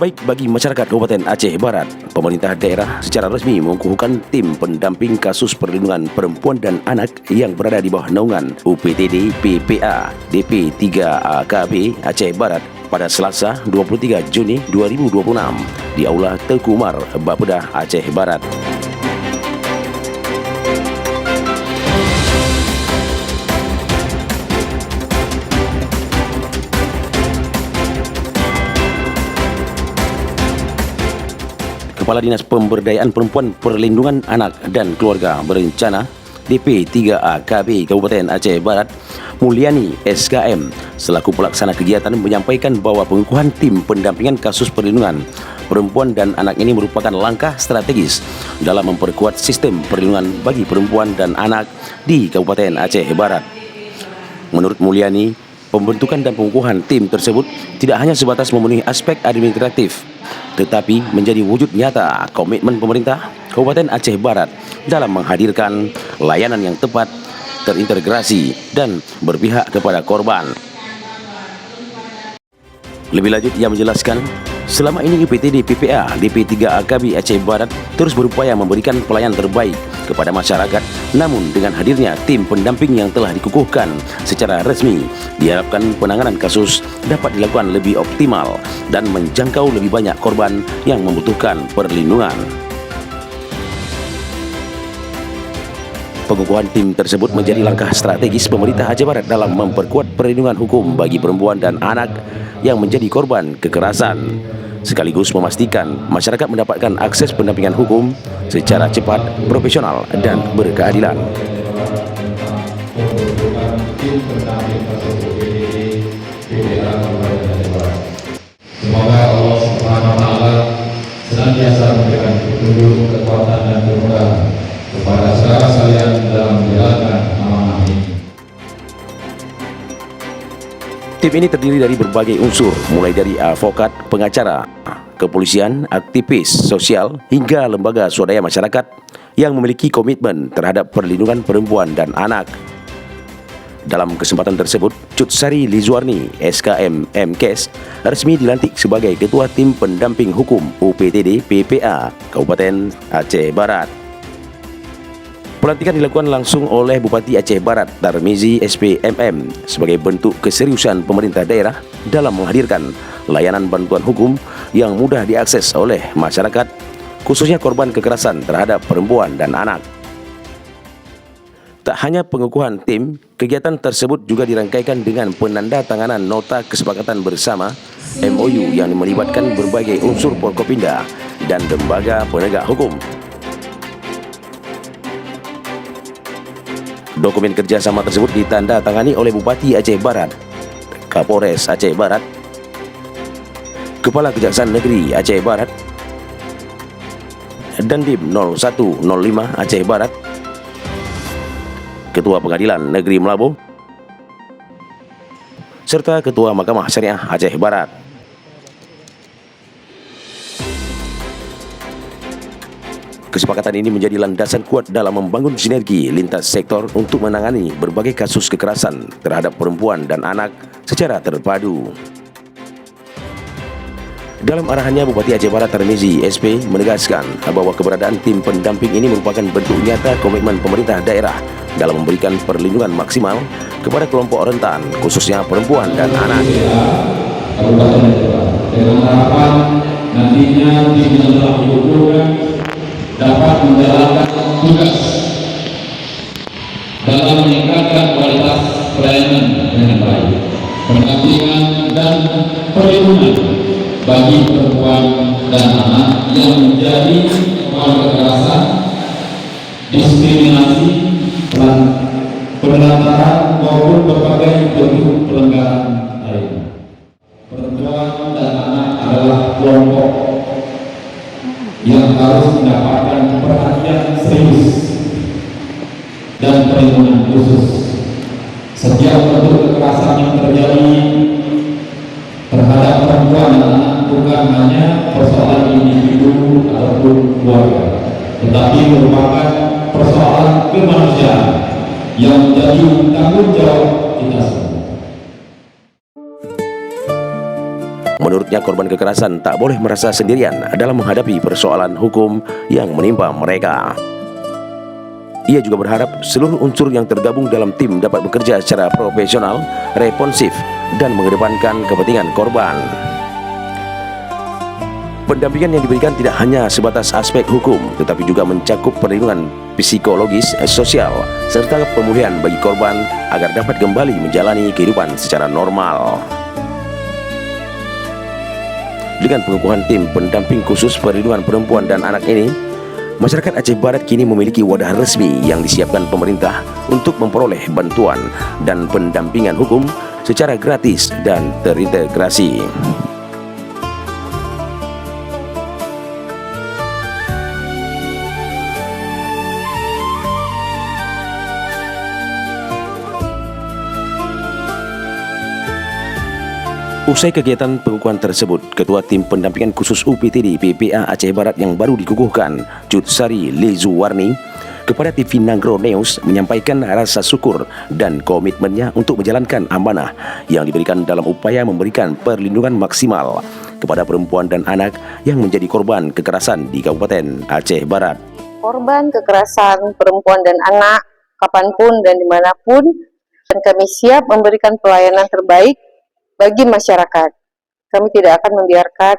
Baik bagi masyarakat Kabupaten Aceh Barat, pemerintah daerah secara resmi mengukuhkan tim pendamping kasus perlindungan perempuan dan anak yang berada di bawah naungan UPTD PPA DP 3 AKB Aceh Barat pada Selasa 23 Juni 2026 di Aula Teuku Umar, Bapeda, Aceh Barat. Kepala Dinas Pemberdayaan Perempuan Perlindungan Anak dan Keluarga Berencana DP 3 AKB Kabupaten Aceh Barat, Mulyani SKM, selaku pelaksana kegiatan menyampaikan bahwa pengukuhan tim pendampingan kasus perlindungan perempuan dan anak ini merupakan langkah strategis dalam memperkuat sistem perlindungan bagi perempuan dan anak di Kabupaten Aceh Barat. Menurut Mulyani, pembentukan dan pengukuhan tim tersebut tidak hanya sebatas memenuhi aspek administratif, tetapi menjadi wujud nyata komitmen pemerintah Kabupaten Aceh Barat dalam menghadirkan layanan yang tepat, terintegrasi, dan berpihak kepada korban. Lebih lanjut, ia menjelaskan, selama ini UPTD PPA DP 3 AKB Aceh Barat terus berupaya memberikan pelayanan terbaik kepada masyarakat, namun dengan hadirnya tim pendamping yang telah dikukuhkan secara resmi, diharapkan penanganan kasus dapat dilakukan lebih optimal dan menjangkau lebih banyak korban yang membutuhkan perlindungan. Pengukuhan tim tersebut menjadi langkah strategis pemerintah Aceh Barat dalam memperkuat perlindungan hukum bagi perempuan dan anak yang menjadi korban kekerasan, sekaligus memastikan masyarakat mendapatkan akses pendampingan hukum secara cepat, profesional, dan berkeadilan. Semoga Allah Subhanahu wa Ta'ala senantiasa memberikan petunjuk, kekuatan, dan kemudahan kepada saudara sekalian dalam menjalankan amanah ini. Tim ini terdiri dari berbagai unsur, mulai dari advokat, pengacara, kepolisian, aktivis sosial, hingga lembaga swadaya masyarakat yang memiliki komitmen terhadap perlindungan perempuan dan anak. Dalam kesempatan tersebut, Cut Sari Lizwarni, SKM MKes, resmi dilantik sebagai Ketua Tim Pendamping Hukum UPTD PPA Kabupaten Aceh Barat. Pelantikan dilakukan langsung oleh Bupati Aceh Barat Tarmizi SPMM sebagai bentuk keseriusan pemerintah daerah dalam menghadirkan layanan bantuan hukum yang mudah diakses oleh masyarakat, khususnya korban kekerasan terhadap perempuan dan anak. Tak hanya pengukuhan tim, kegiatan tersebut juga dirangkaikan dengan penandatanganan nota kesepakatan bersama MOU yang melibatkan berbagai unsur Forkopimda dan lembaga penegak hukum. Dokumen kerjasama tersebut ditandatangani oleh Bupati Aceh Barat, Kapolres Aceh Barat, Kepala Kejaksaan Negeri Aceh Barat, Dandim 0105 Aceh Barat, Ketua Pengadilan Negeri Melabu, serta Ketua Mahkamah Syariah Aceh Barat. Kesepakatan ini menjadi landasan kuat dalam membangun sinergi lintas sektor untuk menangani berbagai kasus kekerasan terhadap perempuan dan anak secara terpadu. Dalam arahannya, Bupati Aceh Barat Tarmizi SP menegaskan bahwa keberadaan tim pendamping ini merupakan bentuk nyata komitmen pemerintah daerah dalam memberikan perlindungan maksimal kepada kelompok rentan, khususnya perempuan dan anak. Dengan harapan nantinya tim yang telah dikukuhkan dapat menjalankan tugas dalam meningkatkan kualitas pelayanan dengan baik, pendampingan dan perlindungan bagi perempuan dan anak yang menjadi korban kekerasan, diskriminasi, penelantaran maupun berbagai bentuk pelanggaran lainnya. Perempuan dan anak adalah kelompok yang harus mendapatkan perhatian serius dan perlindungan khusus. Setiap bentuk kekerasan yang terjadi terhadap perempuan dan anak bukan hanya persoalan individu ataupun keluarga, tetapi merupakan persoalan kemanusiaan yang menjadi tanggung jawab kita semua. Menurutnya, korban kekerasan tak boleh merasa sendirian dalam menghadapi persoalan hukum yang menimpa mereka. Ia juga berharap seluruh unsur yang tergabung dalam tim dapat bekerja secara profesional, responsif, dan mengedepankan kepentingan korban. Pendampingan yang diberikan tidak hanya sebatas aspek hukum, tetapi juga mencakup perlindungan psikologis, sosial, serta pemulihan bagi korban agar dapat kembali menjalani kehidupan secara normal. Dengan pengukuhan tim pendamping khusus perlindungan perempuan dan anak ini, masyarakat Aceh Barat kini memiliki wadah resmi yang disiapkan pemerintah untuk memperoleh bantuan dan pendampingan hukum secara gratis dan terintegrasi. Usai kegiatan pengukuhan tersebut, Ketua Tim Pendampingan Khusus UPTD PPA Aceh Barat yang baru dikukuhkan, Cut Sari Lezuwarni, kepada TV Nagro News menyampaikan rasa syukur dan komitmennya untuk menjalankan amanah yang diberikan dalam upaya memberikan perlindungan maksimal kepada perempuan dan anak yang menjadi korban kekerasan di Kabupaten Aceh Barat. Korban kekerasan perempuan dan anak, kapanpun dan dimanapun, dan kami siap memberikan pelayanan terbaik bagi masyarakat. Kami tidak akan membiarkan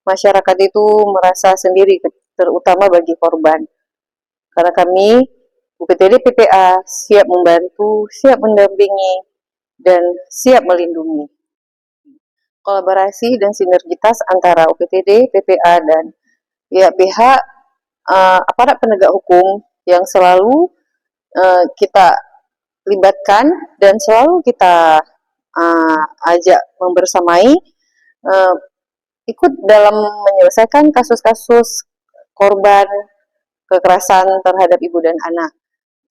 masyarakat itu merasa sendiri, terutama bagi korban. Karena kami, UPTD PPA, siap membantu, siap mendampingi, dan siap melindungi. Kolaborasi dan sinergitas antara UPTD, PPA, dan pihak-pihak aparat penegak hukum yang selalu kita libatkan dan selalu kita ajak membersamai, ikut dalam menyelesaikan kasus-kasus korban kekerasan terhadap ibu dan anak.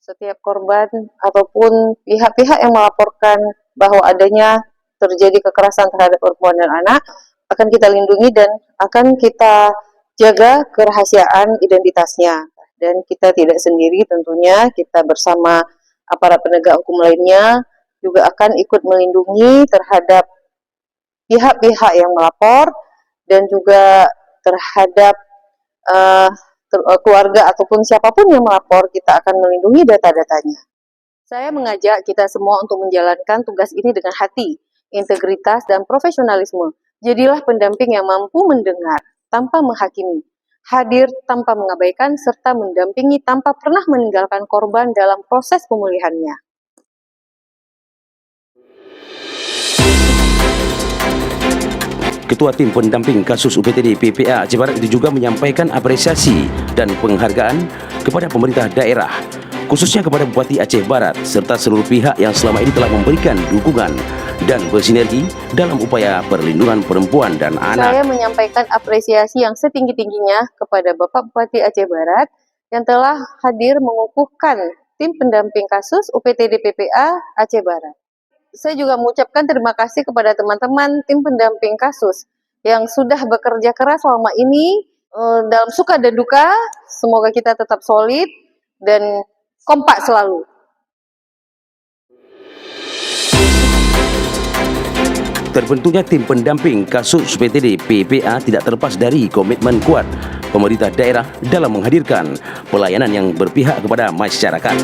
Setiap korban ataupun pihak-pihak yang melaporkan bahwa adanya terjadi kekerasan terhadap perempuan dan anak akan kita lindungi dan akan kita jaga kerahasiaan identitasnya. Dan kita tidak sendiri tentunya, kita bersama aparat penegak hukum lainnya juga akan ikut melindungi terhadap pihak-pihak yang melapor dan juga terhadap keluarga ataupun siapapun yang melapor, kita akan melindungi data-datanya. Saya mengajak kita semua untuk menjalankan tugas ini dengan hati, integritas, dan profesionalisme. Jadilah pendamping yang mampu mendengar tanpa menghakimi, hadir tanpa mengabaikan, serta mendampingi tanpa pernah meninggalkan korban dalam proses pemulihannya. Ketua Tim Pendamping Kasus UPTD PPA Aceh Barat itu juga menyampaikan apresiasi dan penghargaan kepada pemerintah daerah, khususnya kepada Bupati Aceh Barat serta seluruh pihak yang selama ini telah memberikan dukungan dan bersinergi dalam upaya perlindungan perempuan dan anak. Saya menyampaikan apresiasi yang setinggi-tingginya kepada Bapak Bupati Aceh Barat yang telah hadir mengukuhkan tim pendamping kasus UPTD PPA Aceh Barat. Saya juga mengucapkan terima kasih kepada teman-teman tim pendamping kasus yang sudah bekerja keras selama ini dalam suka dan duka. Semoga kita tetap solid dan kompak selalu. Terbentuknya tim pendamping kasus UPTD PPA tidak terlepas dari komitmen kuat pemerintah daerah dalam menghadirkan pelayanan yang berpihak kepada masyarakat.